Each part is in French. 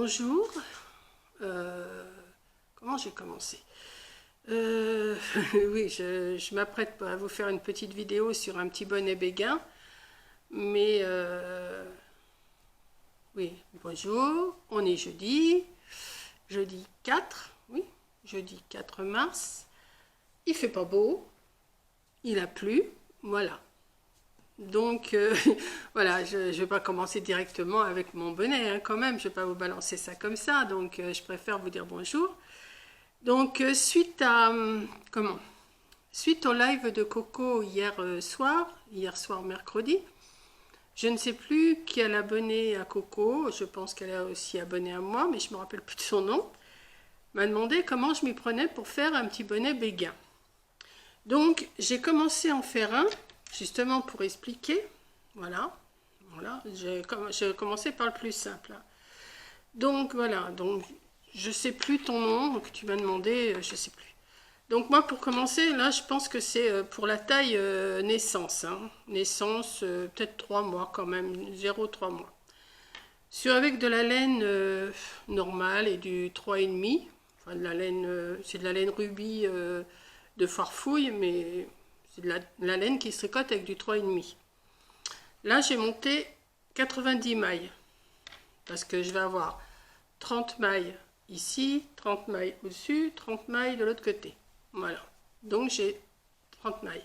Bonjour, comment j'ai commencé? Oui, je m'apprête à vous faire une petite vidéo sur un petit bonnet béguin, mais oui, bonjour, on est jeudi 4, oui, jeudi 4 mars, il fait pas beau, il a plu, voilà. Donc voilà, je ne vais pas commencer directement avec mon bonnet, hein, quand même, je ne vais pas vous balancer ça comme ça, donc je préfère vous dire bonjour. Donc comment? Suite au live de Coco hier soir mercredi, je ne sais plus qui a abonné à Coco, je pense qu'elle a aussi abonné à moi, mais je ne me rappelle plus de son nom, m'a demandé comment je m'y prenais pour faire un petit bonnet béguin. Donc j'ai commencé à en faire un, justement pour expliquer. Voilà, j'ai commencé par le plus simple. Donc voilà, donc je sais plus ton nom que tu m'as demandé, je sais plus. Donc moi pour commencer, là je pense que c'est pour la taille naissance. Hein. Naissance, peut-être 3 mois quand même, 0,3 mois. Avec de la laine normale et du 3,5. Enfin de la laine, c'est de la laine rubis de Farfouille, mais c'est de la laine qui se tricote avec du 3,5. Là j'ai monté 90 mailles. Parce que je vais avoir 30 mailles ici, 30 mailles au-dessus, 30 mailles de l'autre côté. Voilà. Donc j'ai 30 mailles.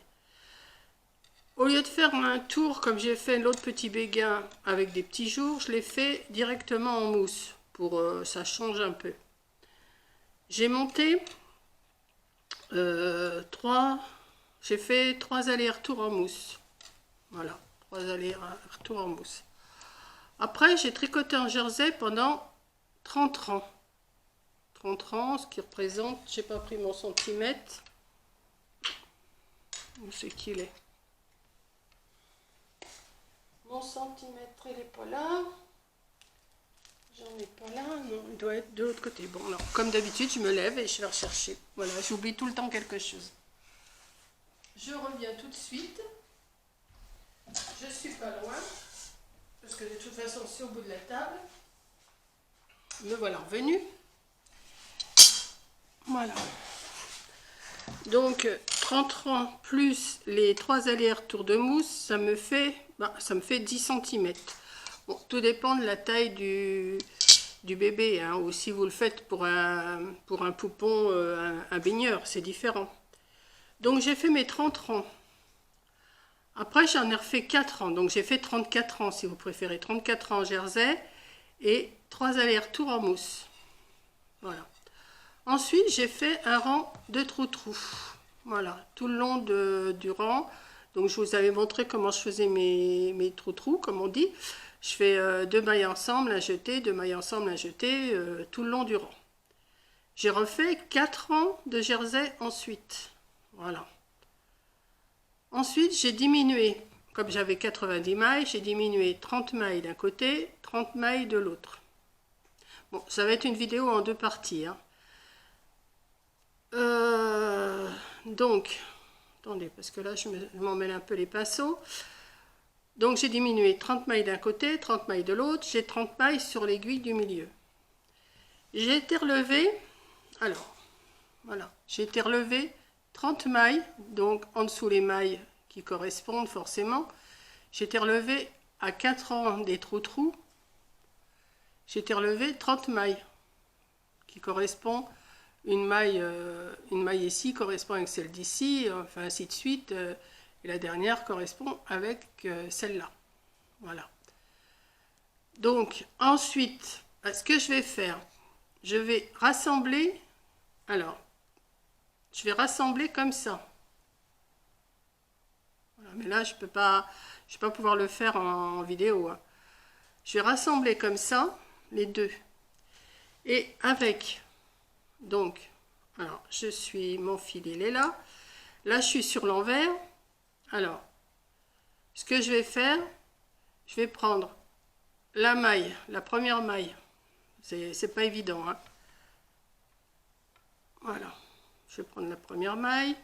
Au lieu de faire un tour comme j'ai fait l'autre petit béguin avec des petits jours, je l'ai fait directement en mousse pour ça change un peu. J'ai monté 3, j'ai fait 3 allers-retours en mousse. Voilà, 3 allers-retours en mousse. Après, j'ai tricoté en jersey pendant 30 rangs. 30 rangs, ce qui représente, j'ai pas pris mon centimètre. Où c'est qu'il est? Mon centimètre, il est pas là. J'en ai pas là, non, il doit être de l'autre côté. Bon, alors, comme d'habitude, je me lève et je vais rechercher. Voilà, j'oublie tout le temps quelque chose. Je reviens tout de suite. Je suis pas loin, parce que de toute façon, c'est au bout de la table. Me voilà revenu. Voilà. Donc 30 rangs plus les 3 allers-retours de mousse, ça me fait 10 cm. Bon, tout dépend de la taille du bébé, hein, ou si vous le faites pour un poupon, un baigneur, c'est différent. Donc j'ai fait mes 30 rangs. Après j'en ai refait 4 rangs, donc j'ai fait 34 rangs si vous préférez. 34 rangs en jersey et 3 allers-retours en mousse. Voilà. Ensuite, j'ai fait un rang de trou-trou. Voilà, tout le long du rang. Donc, je vous avais montré comment je faisais mes trou-trous, comme on dit. Je fais 2 mailles ensemble, un jeté, 2 mailles ensemble, un jeté, tout le long du rang. J'ai refait 4 rangs de jersey ensuite. Voilà. Ensuite, j'ai diminué. Comme j'avais 90 mailles, j'ai diminué 30 mailles d'un côté, 30 mailles de l'autre. Bon, ça va être une vidéo en 2 parties, hein. Donc, attendez, parce que là, je m'en mêle un peu les pinceaux. Donc, j'ai diminué 30 mailles d'un côté, 30 mailles de l'autre. J'ai 30 mailles sur l'aiguille du milieu. J'ai été relevé, alors, voilà, j'ai été relevé 30 mailles, donc en dessous les mailles qui correspondent forcément. J'ai été relevé à 4 rangs des trous-trous. J'ai été relevé 30 mailles qui correspondent. Une maille ici correspond avec celle d'ici, enfin ainsi de suite, et la dernière correspond avec celle-là. Voilà. Donc, ensuite, ce que je vais faire, je vais rassembler, alors, je vais rassembler comme ça. Voilà, mais là, je ne vais pas pouvoir le faire en vidéo. Hein. Je vais rassembler comme ça, les deux. Et avec... Donc, alors, mon fil, il est là. Là, je suis sur l'envers. Alors, ce que je vais faire, je vais prendre la maille, la première maille. C'est pas évident, hein. Voilà. Je vais prendre la première maille.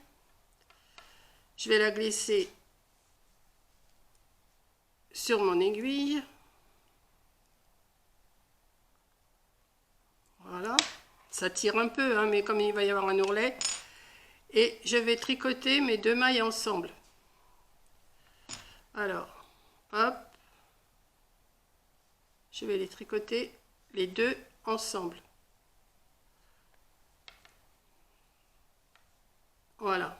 Je vais la glisser sur mon aiguille. ça tire un peu, hein, mais comme il va y avoir un ourlet, et je vais tricoter mes 2 mailles ensemble. Alors, hop, je vais les tricoter les 2 ensemble. Voilà.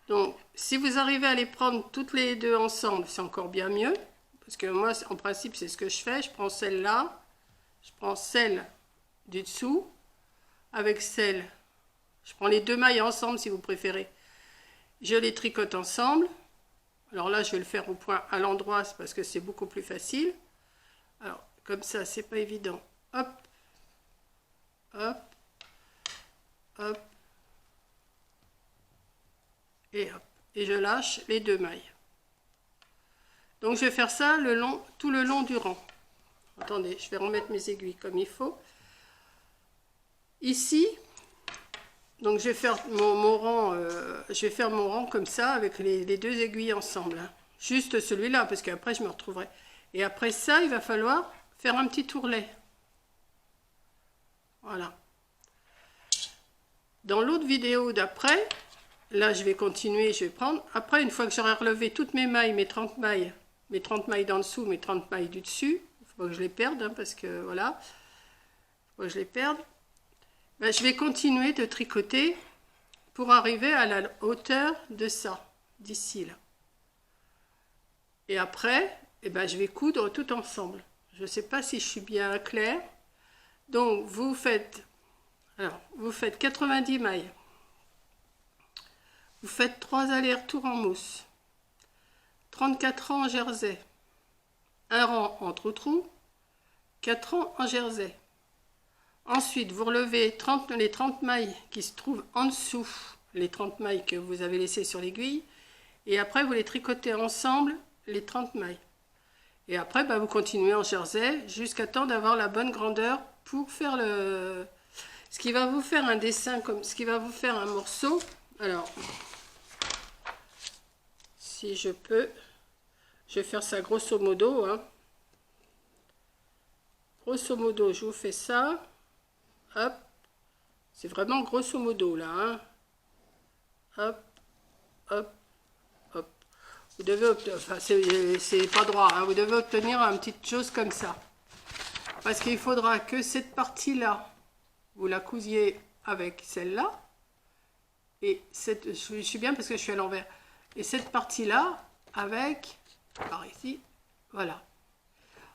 Donc, si vous arrivez à les prendre toutes les 2 ensemble, c'est encore bien mieux. Parce que moi, en principe, c'est ce que je fais. Je prends celle-là, je prends celle du dessous, avec celle. Je prends les 2 mailles ensemble, si vous préférez. Je les tricote ensemble. Alors là, je vais le faire au point à l'endroit, parce que c'est beaucoup plus facile. Alors, comme ça, c'est pas évident. Hop, hop, hop, et hop. Et je lâche les 2 mailles. Donc je vais faire ça tout le long du rang. Attendez, je vais remettre mes aiguilles comme il faut. Ici, donc je vais faire mon rang, comme ça avec les 2 aiguilles ensemble. Hein. Juste celui-là, parce qu'après je me retrouverai. Et après ça, il va falloir faire un petit ourlet. Voilà. Dans l'autre vidéo d'après, là je vais continuer, je vais prendre. Après, une fois que j'aurai relevé toutes mes mailles, mes 30 mailles d'en dessous, mes 30 mailles du dessus, il faut pas que je les perde, hein, parce que voilà, il faut pas que je les perde. Ben, je vais continuer de tricoter pour arriver à la hauteur de ça, d'ici là. Et après, eh ben, je vais coudre tout ensemble. Je ne sais pas si je suis bien claire. Donc, vous faites 90 mailles. Vous faites 3 allers-retours en mousse. 34 rangs en jersey, 1 rang en trou-trou, 4 rangs en jersey. Ensuite, vous relevez les 30 mailles qui se trouvent en dessous, les 30 mailles que vous avez laissées sur l'aiguille, et après vous les tricotez ensemble, les 30 mailles. Et après, bah, vous continuez en jersey jusqu'à temps d'avoir la bonne grandeur pour faire ce qui va vous faire un dessin, ce qui va vous faire un morceau. Alors, si je peux, je vais faire ça grosso modo. Hein. Grosso modo, je vous fais ça. Hop. C'est vraiment grosso modo là. Hein. Hop, hop, hop. Vous devez obtenir, enfin, c'est pas droit, hein, vous devez obtenir une petite chose comme ça. Parce qu'il faudra que cette partie-là, vous la cousiez avec celle-là. Et je suis bien parce que je suis à l'envers. Et cette partie-là, avec, par ici, voilà.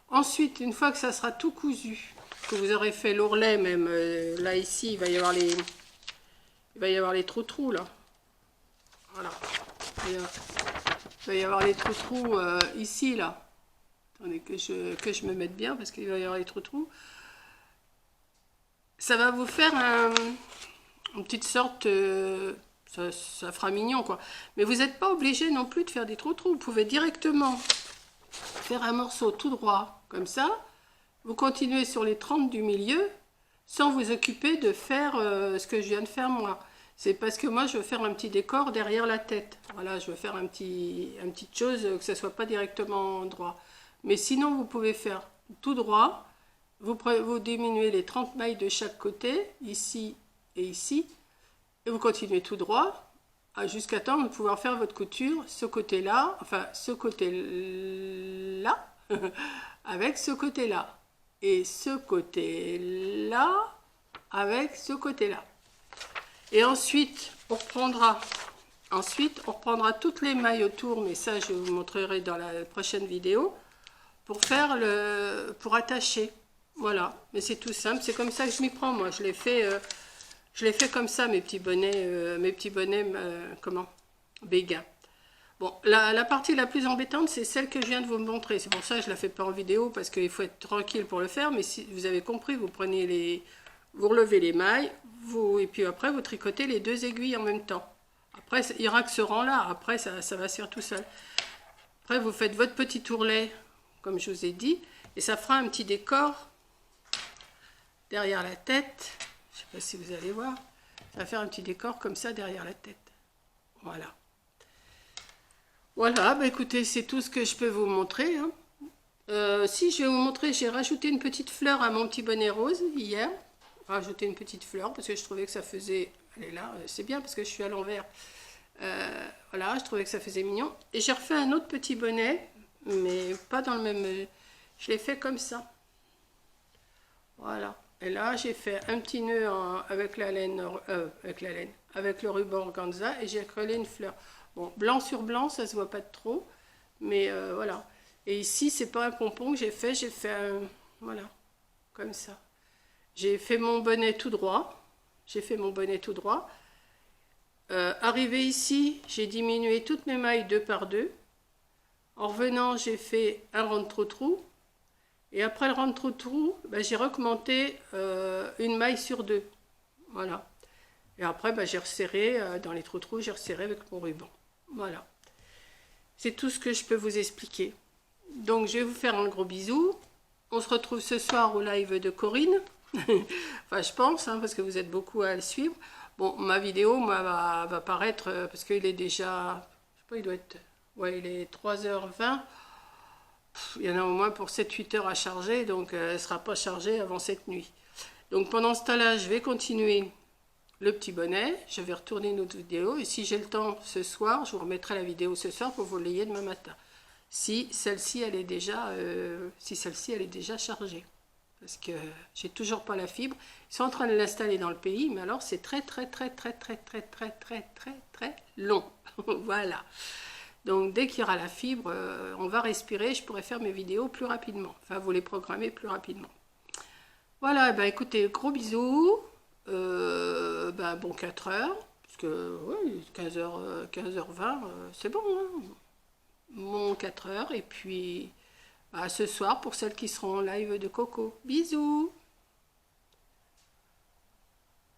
Ensuite, une fois que ça sera tout cousu, que vous aurez fait l'ourlet même, là ici, il va y avoir les trous-trous là. Voilà. Il va y avoir les trous-trous ici là. Attendez que je me mette bien parce qu'il va y avoir les trous-trous. Ça va vous faire une petite sorte... ça fera mignon quoi. Mais vous n'êtes pas obligé non plus de faire des trous-trous. Vous pouvez directement faire un morceau tout droit comme ça. Vous continuez sur les 30 du milieu sans vous occuper de faire ce que je viens de faire moi. C'est parce que moi je veux faire un petit décor derrière la tête. Voilà, je veux faire une petite chose que ça soit pas directement droit. Mais sinon vous pouvez faire tout droit. Vous diminuez les 30 mailles de chaque côté, ici et ici. Et vous continuez tout droit jusqu'à temps de pouvoir faire votre couture, ce côté-là, enfin ce côté-là, avec ce côté-là. Et ce côté-là, avec ce côté-là. Et ensuite, on reprendra toutes les mailles autour, mais ça je vous montrerai dans la prochaine vidéo, pour attacher. Voilà, mais c'est tout simple, c'est comme ça que je m'y prends, moi. Je l'ai fait comme ça, mes petits bonnets, Béguin. Bon, la partie la plus embêtante, c'est celle que je viens de vous montrer. C'est pour ça que je ne la fais pas en vidéo, parce qu'il faut être tranquille pour le faire. Mais si vous avez compris, vous relevez les mailles, et puis après, vous tricotez les 2 aiguilles en même temps. Après, il n'y aura que ce rang-là. Après, ça va se faire tout seul. Après, vous faites votre petit ourlet, comme je vous ai dit, et ça fera un petit décor derrière la tête. Je ne sais pas si vous allez voir. Ça va faire un petit décor comme ça derrière la tête. Voilà. Voilà, bah écoutez, c'est tout ce que je peux vous montrer. Hein. Si, je vais vous montrer, j'ai rajouté une petite fleur à mon petit bonnet rose hier. rajouté une petite fleur parce que je trouvais que ça faisait... Elle est là, c'est bien parce que je suis à l'envers. Voilà, je trouvais que ça faisait mignon. Et j'ai refait un autre petit bonnet, mais pas dans le même... Je l'ai fait comme ça. Voilà. Et là, j'ai fait un petit nœud avec la laine, avec le ruban organza, et j'ai collé une fleur. Bon, blanc sur blanc, ça se voit pas de trop, mais voilà. Et ici, c'est pas un pompon que j'ai fait un... Voilà, comme ça. J'ai fait mon bonnet tout droit. Arrivé ici, j'ai diminué toutes mes mailles 2 par 2. En revenant, j'ai fait un rond de trou-trou. Et après le rond de trou-trou, ben, j'ai recommenté une maille sur 2. Voilà. Et après, ben, j'ai resserré dans les trous-trous, j'ai resserré avec mon ruban. Voilà. C'est tout ce que je peux vous expliquer. Donc, je vais vous faire un gros bisou. On se retrouve ce soir au live de Corinne. Enfin, je pense, hein, parce que vous êtes beaucoup à le suivre. Bon, ma vidéo, moi, va paraître, parce qu'il est déjà... Je sais pas, il doit être... Ouais, il est 3h20. Il y en a au moins pour 7-8 heures à charger, donc elle ne sera pas chargée avant cette nuit. Donc pendant ce temps-là, je vais continuer le petit bonnet. Je vais retourner une autre vidéo. Et si j'ai le temps ce soir, je vous remettrai la vidéo ce soir pour vous l'ayez demain matin. Si celle-ci, elle est déjà chargée. Parce que j'ai toujours pas la fibre. Ils sont en train de l'installer dans le pays, mais alors c'est très long. Voilà. Donc dès qu'il y aura la fibre, on va respirer, je pourrai faire mes vidéos plus rapidement. Enfin, vous les programmer plus rapidement. Voilà, ben écoutez, gros bisous. Bon 4 heures, parce que ouais, 15h20, c'est bon. Hein, bon 4 heures, et puis... ce soir pour celles qui seront en live de Coco. Bisous!